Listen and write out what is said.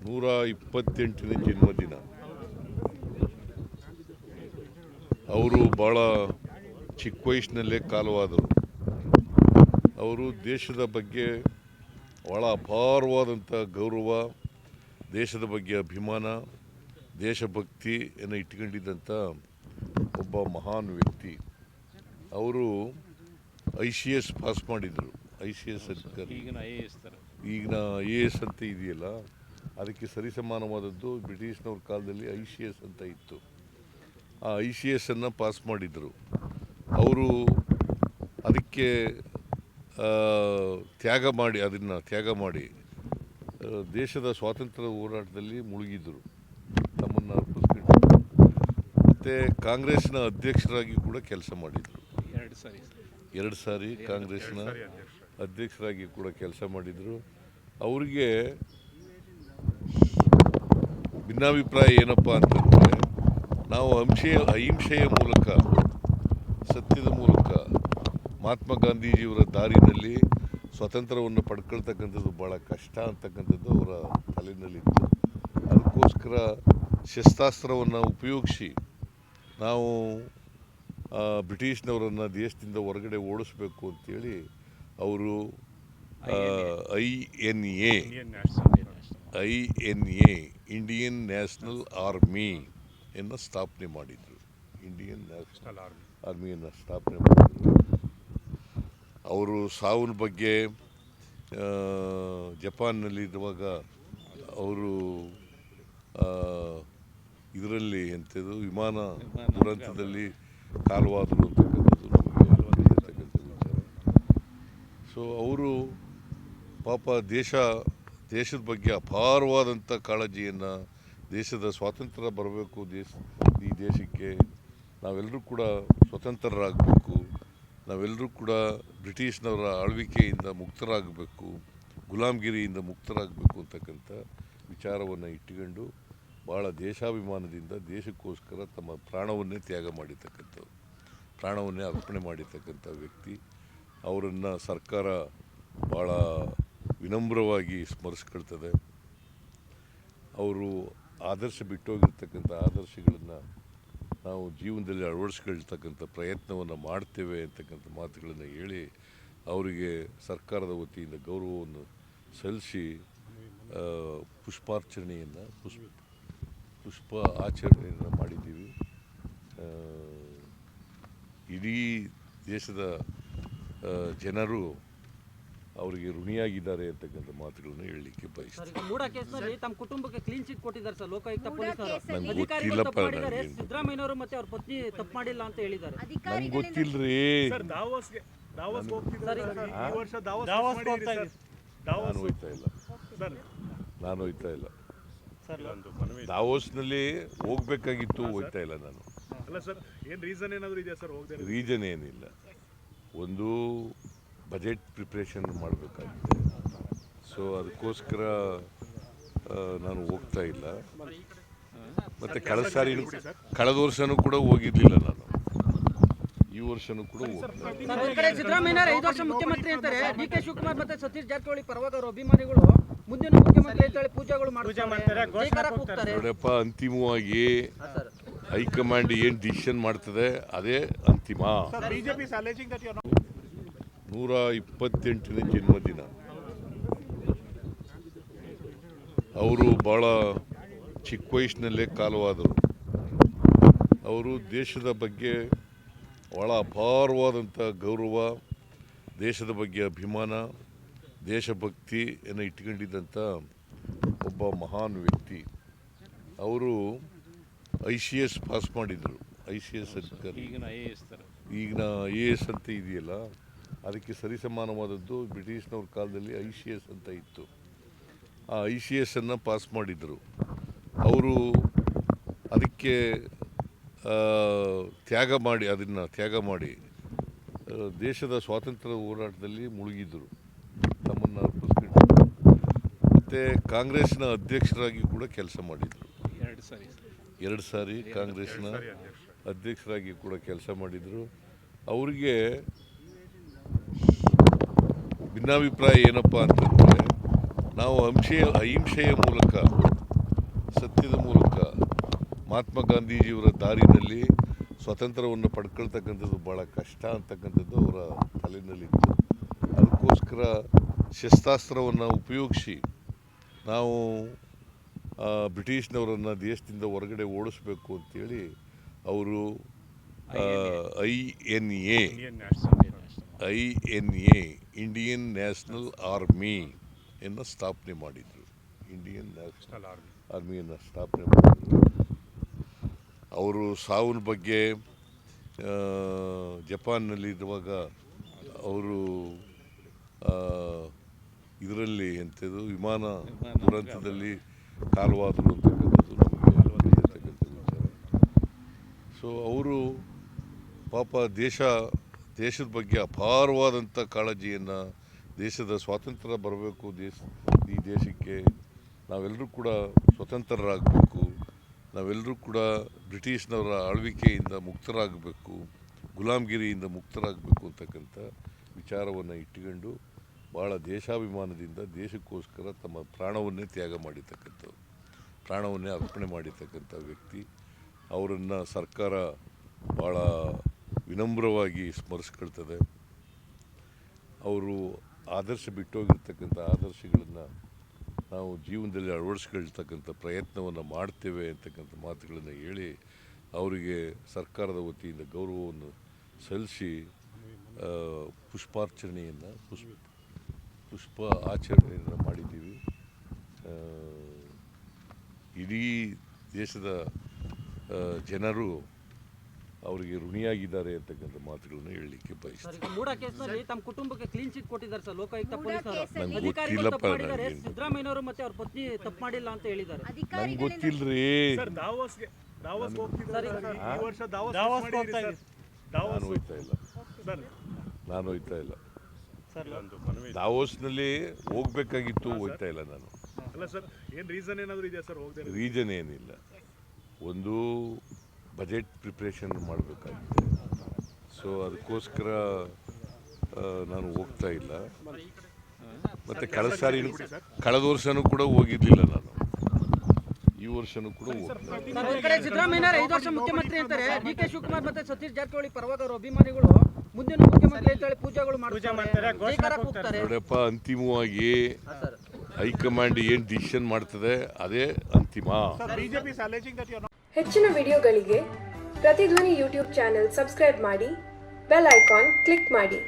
128ನೇ ಜನ್ಮದಿನ. ಅವರು ಭಾಳ ಚಿಕ್ಕ ವಯಸ್ಸಿನಲ್ಲೇ ಕಾಲವಾದರು. ಅವರು ದೇಶದ ಬಗ್ಗೆ ಭಾಳ ಅಪಾರವಾದಂಥ ಗೌರವ, ದೇಶದ ಬಗ್ಗೆ ಅಭಿಮಾನ, ದೇಶಭಕ್ತಿಯನ್ನು ಇಟ್ಕೊಂಡಿದ್ದಂಥ ಒಬ್ಬ ಮಹಾನ್ ವ್ಯಕ್ತಿ. ಅವರು ICS ಪಾಸ್ ಮಾಡಿದರು. ICS ಅಧಿಕಾರಿ, ಈಗಿನ IAS ಅಂತ ಇದೆಯಲ್ಲ, ಅದಕ್ಕೆ ಸರಿಸಮಾನವಾದದ್ದು ಬ್ರಿಟಿಷ್ನವ್ರ ಕಾಲದಲ್ಲಿ ICS ಅಂತ ಇತ್ತು. ಆ ICSನ್ನು ಪಾಸ್ ಮಾಡಿದರು. ಅವರು ಅದಕ್ಕೆ ತ್ಯಾಗ ಮಾಡಿ ದೇಶದ ಸ್ವಾತಂತ್ರ್ಯ ಹೋರಾಟದಲ್ಲಿ ಮುಳುಗಿದ್ದರು, ತಮ್ಮನ್ನು ಅರ್ಪಿಸ್ಕೊಂಡು. ಮತ್ತು ಕಾಂಗ್ರೆಸ್ನ ಅಧ್ಯಕ್ಷರಾಗಿ ಕೂಡ ಕೆಲಸ ಮಾಡಿದರು. 2 ಸಾರಿ ಕಾಂಗ್ರೆಸ್ನ ಅಧ್ಯಕ್ಷರಾಗಿ ಕೂಡ ಕೆಲಸ ಮಾಡಿದರು. ಅವರಿಗೆ ಭಿನ್ನಾಭಿಪ್ರಾಯ ಏನಪ್ಪ ಅಂತಂದರೆ, ನಾವು ಅಹಿಂಸೆಯ ಮೂಲಕ, ಸತ್ಯದ ಮೂಲಕ ಮಹಾತ್ಮ ಗಾಂಧೀಜಿಯವರ ದಾರಿನಲ್ಲಿ ಸ್ವಾತಂತ್ರ್ಯವನ್ನು ಪಡ್ಕೊಳ್ತಕ್ಕಂಥದ್ದು ಭಾಳ ಕಷ್ಟ ಅಂತಕ್ಕಂಥದ್ದು ಅವರ ತಲೆಯಲ್ಲಿತ್ತು. ಅದಕ್ಕೋಸ್ಕರ ಶಸ್ತ್ರಾಸ್ತ್ರವನ್ನು ಉಪಯೋಗಿಸಿ ನಾವು ಬ್ರಿಟಿಷ್ನವರನ್ನು ದೇಶದಿಂದ ಹೊರಗಡೆ ಓಡಿಸ್ಬೇಕು ಅಂತೇಳಿ ಅವರು INA ಇಂಡಿಯನ್ ನ್ಯಾಷನಲ್ ಆರ್ಮಿಯನ್ನು ಸ್ಥಾಪನೆ ಮಾಡಿದರು. ಇಂಡಿಯನ್ ನ್ಯಾಷನಲ್ ಆರ್ಮಿಯನ್ನು ಸ್ಥಾಪನೆ ಮಾಡಿದರು. ಅವರು ಸಾವಿನ ಬಗ್ಗೆ ಜಪಾನ್ನಲ್ಲಿರುವಾಗ ಅವರು ಇದರಲ್ಲಿ ಎಂಥದ್ದು ವಿಮಾನ ದುರಂತದಲ್ಲಿ ಕಾಲವಾದರು ಅಂತಕ್ಕಂಥದ್ದು ನಮಗೆ ಗೊತ್ತಿರ್ತಕ್ಕಂಥ ವಿಚಾರ. ಸೊ ಅವರು ಪಾಪ ದೇಶದ ಬಗ್ಗೆ ಅಪಾರವಾದಂಥ ಕಾಳಜಿಯನ್ನು, ದೇಶದ ಸ್ವಾತಂತ್ರ್ಯ ಬರಬೇಕು, ಈ ದೇಶಕ್ಕೆ ನಾವೆಲ್ಲರೂ ಕೂಡ ಸ್ವತಂತ್ರರಾಗಬೇಕು, ನಾವೆಲ್ಲರೂ ಕೂಡ ಬ್ರಿಟಿಷ್ನವರ ಆಳ್ವಿಕೆಯಿಂದ ಮುಕ್ತರಾಗಬೇಕು, ಗುಲಾಮಗಿರಿಯಿಂದ ಮುಕ್ತರಾಗಬೇಕು ಅಂತಕ್ಕಂಥ ವಿಚಾರವನ್ನು ಇಟ್ಟುಕೊಂಡು ಭಾಳ ದೇಶಾಭಿಮಾನದಿಂದ ದೇಶಕ್ಕೋಸ್ಕರ ತಮ್ಮ ಪ್ರಾಣವನ್ನೇ ಪ್ರಾಣವನ್ನೇ ಅರ್ಪಣೆ ಮಾಡಿರ್ತಕ್ಕಂಥ ವ್ಯಕ್ತಿ. ಅವರನ್ನು ಸರ್ಕಾರ ಭಾಳ ವಿನಮ್ರವಾಗಿ ಸ್ಮರಿಸ್ಕೊಳ್ತದೆ. ಅವರು ಬಿಟ್ಟೋಗಿರ್ತಕ್ಕಂಥ ಆದರ್ಶಗಳನ್ನು ನಾವು ಜೀವನದಲ್ಲಿ ಅಳವಡಿಸ್ಕೊಳ್ತಕ್ಕಂಥ ಪ್ರಯತ್ನವನ್ನು ಮಾಡ್ತೇವೆ ಅಂತಕ್ಕಂಥ ಮಾತುಗಳನ್ನು ಹೇಳಿ ಅವರಿಗೆ ಸರ್ಕಾರದ ವತಿಯಿಂದ ಗೌರವವನ್ನು ಸಲ್ಲಿಸಿ ಪುಷ್ಪ ಆಚರಣೆಯನ್ನು ಮಾಡಿದ್ದೀವಿ. ಇಡೀ ದೇಶದ ಜನರು ಅವರಿಗೆ ಋಣಿಯಾಗಿದ್ದಾರೆ ಅಂತಕ್ಕಂಥ ಮಾತುಗಳನ್ನು ಹೇಳಲಿಕ್ಕೆ ಬಯಸ್ತಾರೆ. ತಮ್ಮ ಕುಟುಂಬಕ್ಕೆ ಕ್ಲೀನ್ ಚಿಟ್ ಕೊಟ್ಟಿದ್ದಾರೆ ಸರ್ ಲೋಕಾಯುಕ್ತ ಪೊಲೀಸರು. ನಂಗೆ ಗೊತ್ತಿಲ್ಲಪ್ಪ, ಸಿದ್ದರಾಮಯ್ಯನವರು ಮತ್ತೆ ಅವ್ರ ಪತ್ನಿ ತಪ್ಪು ಮಾಡಿಲ್ಲ ಅಂತ ಹೇಳಿದ್ದಾರೆ. ನಂಗೆ ಗೊತ್ತಿಲ್ಲರಿ. ನಾನು ಹೋಯ್ತಾ ಇಲ್ಲ. ದಾವೋಸ್ನಲ್ಲಿ ಹೋಗ್ಬೇಕಾಗಿತ್ತು, ಹೋಗ್ತಾ ಇಲ್ಲ ನಾನು. ರೀಸನ್ ಏನಿಲ್ಲ. ಒಂದು ಬಜೆಟ್ ಪ್ರಿಪ್ರೇಷನ್ ಮಾಡಬೇಕಾಗಿದೆ. ಸೊ ಅದಕ್ಕೋಸ್ಕರ ನಾನು ಹೋಗ್ತಾ ಇಲ್ಲ. ಮತ್ತು ಕಳೆದ ವರ್ಷನೂ ಕೂಡ ಹೋಗಿರಲಿಲ್ಲ ನಾನು. ಈ ವರ್ಷನೂ ಕೂಡ ಹೋಗ್ತಾ. ಸಿದ್ದರಾಮಯ್ಯ 5 ವರ್ಷ ಮುಖ್ಯಮಂತ್ರಿ ಅಂತಾರೆ. DK ಶಿವಕುಮಾರ್ ಮತ್ತು ಸತೀಶ್ ಜಾರಕಿಹೊಳಿ ಪರವಾಗಿ ಅವರ ಅಭಿಮಾನಿಗಳು ಮುಂದಿನ ಮುಖ್ಯಮಂತ್ರಿ ಅಂತೇಳಿ ಪೂಜೆಗಳು ಮಾಡ್ತಾರೆ. ನೋಡಪ್ಪ, ಅಂತಿಮವಾಗಿ ಹೈಕಮಾಂಡ್ ಏನು ಡಿಸಿಷನ್ ಮಾಡ್ತದೆ ಅದೇ ಅಂತಿಮ. 128ನೇ ಜನ್ಮದಿನ. ಅವರು ಭಾಳ ಚಿಕ್ಕ ವಯಸ್ಸಿನಲ್ಲೇ ಕಾಲವಾದರು. ಅವರು ದೇಶದ ಬಗ್ಗೆ ಭಾಳ ಅಪಾರವಾದಂಥ ಗೌರವ, ದೇಶದ ಬಗ್ಗೆ ಅಭಿಮಾನ, ದೇಶಭಕ್ತಿಯನ್ನು ಇಟ್ಕೊಂಡಿದ್ದಂಥ ಒಬ್ಬ ಮಹಾನ್ ವ್ಯಕ್ತಿ. ಅವರು ICS ಪಾಸ್ ಮಾಡಿದರು. ICS ಅಧಿಕಾರಿ, ಈಗಿನ IAS ಅಂತ ಇದೆಯಲ್ಲ, ಅದಕ್ಕೆ ಸರಿಸಮಾನವಾದದ್ದು ಬ್ರಿಟಿಷ್ನವ್ರ ಕಾಲದಲ್ಲಿ ICS ಅಂತ ಇತ್ತು. ಆ ICSನ್ನು ಪಾಸ್ ಮಾಡಿದರು. ಅವರು ಅದಕ್ಕೆ ತ್ಯಾಗ ಮಾಡಿ ದೇಶದ ಸ್ವಾತಂತ್ರ್ಯ ಹೋರಾಟದಲ್ಲಿ ಮುಳುಗಿದ್ದರು, ತಮ್ಮನ್ನು ಅರ್ಪಿಸ್ಕೊಂಡು. ಮತ್ತು ಕಾಂಗ್ರೆಸ್ನ ಅಧ್ಯಕ್ಷರಾಗಿ ಕೂಡ ಕೆಲಸ ಮಾಡಿದರು. 2 ಸಾರಿ ಕಾಂಗ್ರೆಸ್ನ ಅಧ್ಯಕ್ಷರಾಗಿ ಕೂಡ ಕೆಲಸ ಮಾಡಿದರು. ಅವರಿಗೆ ಭಿನ್ನಾಭಿಪ್ರಾಯ ಏನಪ್ಪ ಅಂತಂದರೆ, ನಾವು ಅಹಿಂಸೆಯ ಮೂಲಕ ಸತ್ಯದ ಮೂಲಕ ಮಹಾತ್ಮ ಗಾಂಧೀಜಿಯವರ ದಾರಿನಲ್ಲಿ ಸ್ವಾತಂತ್ರ್ಯವನ್ನು ಪಡ್ಕೊಳ್ತಕ್ಕಂಥದ್ದು ಭಾಳ ಕಷ್ಟ ಅಂತಕ್ಕಂಥದ್ದು ಅವರ ತಲೆಯಲ್ಲಿತ್ತು. ಅದಕ್ಕೋಸ್ಕರ ಶಸ್ತ್ರಾಸ್ತ್ರವನ್ನು ಉಪಯೋಗಿಸಿ ನಾವು ಬ್ರಿಟಿಷ್ನವರನ್ನು ದೇಶದಿಂದ ಹೊರಗಡೆ ಓಡಿಸ್ಬೇಕು ಅಂತೇಳಿ ಅವರು INA ಇಂಡಿಯನ್ ನ್ಯಾಷನಲ್ ಆರ್ಮಿ ಎನ್ನು ಸ್ಥಾಪನೆ ಮಾಡಿದರು. ಇಂಡಿಯನ್ ನ್ಯಾಷನಲ್ ಆರ್ಮಿಯನ್ನು ಸ್ಥಾಪನೆ ಮಾಡಿದರು. ಅವರು ಸಾವಿನ ಬಗ್ಗೆ ಜಪಾನ್ನಲ್ಲಿರುವಾಗ ಅವರು ಇದರಲ್ಲಿ ಎಂಥದ್ದು ವಿಮಾನ ದುರಂತದಲ್ಲಿ ಕಾಲವಾದರು ಅಂತಕ್ಕಂಥದ್ದು ನಮಗೆ ತಿಳಿಯತಕ್ಕಂಥ ವಿಚಾರ. ಸೊ ಅವರು ಪಾಪ ದೇಶದ ಬಗ್ಗೆ ಅಪಾರವಾದಂಥ ಕಾಳಜಿಯನ್ನು, ದೇಶದ ಸ್ವಾತಂತ್ರ್ಯ ಬರಬೇಕು, ಈ ದೇಶಕ್ಕೆ ನಾವೆಲ್ಲರೂ ಕೂಡ ಸ್ವತಂತ್ರರಾಗಬೇಕು, ನಾವೆಲ್ಲರೂ ಕೂಡ ಬ್ರಿಟಿಷ್ನವರ ಆಳ್ವಿಕೆಯಿಂದ ಮುಕ್ತರಾಗಬೇಕು, ಗುಲಾಮಗಿರಿಯಿಂದ ಮುಕ್ತರಾಗಬೇಕು ಅಂತಕ್ಕಂಥ ವಿಚಾರವನ್ನು ಇಟ್ಟುಕೊಂಡು ಭಾಳ ದೇಶಾಭಿಮಾನದಿಂದ ದೇಶಕ್ಕೋಸ್ಕರ ತಮ್ಮ ಪ್ರಾಣವನ್ನೇ ತ್ಯಾಗ ಮಾಡಿರ್ತಕ್ಕಂಥವ್ರು, ಪ್ರಾಣವನ್ನೇ ಅರ್ಪಣೆ ಮಾಡಿರ್ತಕ್ಕಂಥ ವ್ಯಕ್ತಿ. ಅವರನ್ನು ಸರ್ಕಾರ ಭಾಳ ವಿನಮ್ರವಾಗಿ ಸ್ಮರಿಸ್ಕೊಳ್ತದೆ. ಅವರು ಆದರ್ಶ ಬಿಟ್ಟೋಗಿರ್ತಕ್ಕಂಥ ಆದರ್ಶಗಳನ್ನು ನಾವು ಜೀವನದಲ್ಲಿ ಅಳವಡಿಸ್ಕೊಳ್ತಕ್ಕಂಥ ಪ್ರಯತ್ನವನ್ನು ಮಾಡ್ತೇವೆ ಅಂತಕ್ಕಂಥ ಮಾತುಗಳನ್ನು ಹೇಳಿ ಅವರಿಗೆ ಸರ್ಕಾರದ ವತಿಯಿಂದ ಗೌರವವನ್ನು ಸಲ್ಲಿಸಿ ಪುಷ್ಪ ಆಚರಣೆಯನ್ನು ಮಾಡಿದ್ದೀವಿ. ಇಡೀ ದೇಶದ ಜನರು ಅವರಿಗೆ ಋಣಿಯಾಗಿದ್ದಾರೆ ಅಂತಕ್ಕಂಥ ಮಾತುಗಳನ್ನು ಹೇಳಲಿಕ್ಕೆ ಬಯಸ್ತಾರೆ. ಮೂಡ ಕೇಸ್ನಲ್ಲಿ ತಮ್ಮ ಕುಟುಂಬಕ್ಕೆ ಕ್ಲೀನ್ ಚಿಟ್ ಕೊಟ್ಟಿದ್ದಾರೆ ಸರ್ ಲೋಕಾಯುಕ್ತ ಪೊಲೀಸರು. ನಂಗೆ ಗೊತ್ತಿಲ್ಲಪ್ಪ, ಸಿದ್ದರಾಮಯ್ಯನವರು ಮತ್ತೆ ಅವ್ರ ಪತ್ನಿ ತಪ್ಪು ಮಾಡಿಲ್ಲ ಅಂತ ಹೇಳಿದ್ದಾರೆ. ನಂಗೆ ಗೊತ್ತಿಲ್ಲರಿ. ನಾನು ಹೋಯ್ತಾ ಇಲ್ಲ. ದಾವೋಸ್ನಲ್ಲಿ ಹೋಗ್ಬೇಕಾಗಿತ್ತು, ಹೋಗ್ತಾ ಇಲ್ಲ ನಾನು. ರೀಸನ್ ಏನಿಲ್ಲ, ಒಂದು ಬಜೆಟ್ ಪ್ರಿಪ್ರೇಷನ್ ಮಾಡಬೇಕಾಗುತ್ತೆ. ಸೊ ಅದಕ್ಕೋಸ್ಕರ ನಾನು ಹೋಗ್ತಾ ಇಲ್ಲ. ಮತ್ತು ಕಳೆದ ವರ್ಷನೂ ಕೂಡ ಹೋಗಿದ್ದಿಲ್ಲ ನಾನು, ಈ ವರ್ಷನೂ ಕೂಡ ಹೋಗ್ತಾ ಇಲ್ಲ. ಸಿದ್ದರಾಮಯ್ಯ 5 ವರ್ಷ ಮುಖ್ಯಮಂತ್ರಿ ಅಂತಾರೆ. DK ಶಿವಕುಮಾರ್ ಮತ್ತೆ ಸತೀಶ್ ಜಾರಕಿಹೊಳಿ ಪರವಾಗಿ ಅವರ ಅಭಿಮಾನಿಗಳು ಮುಂದಿನ ಮುಖ್ಯಮಂತ್ರಿ ಅಂತೇಳಿ ಪೂಜೆಗಳು ಮಾಡ್ತಾರೆ. ನೋಡಪ್ಪ, ಅಂತಿಮವಾಗಿ ಹೈಕಮಾಂಡ್ ಏನು ಡಿಸಿಷನ್ ಮಾಡ್ತದೆ ಅದೇ ಅಂತಿಮ. ಹೆಚ್ಚಿನ ವಿಡಿಯೋಗಳಿಗೆ ಪ್ರತಿಧ್ವನಿ ಯೂಟ್ಯೂಬ್ ಚಾನೆಲ್ ಸಬ್ಸ್ಕ್ರೈಬ್ ಮಾಡಿ, ಬೆಲ್ ಐಕಾನ್ ಕ್ಲಿಕ್ ಮಾಡಿ.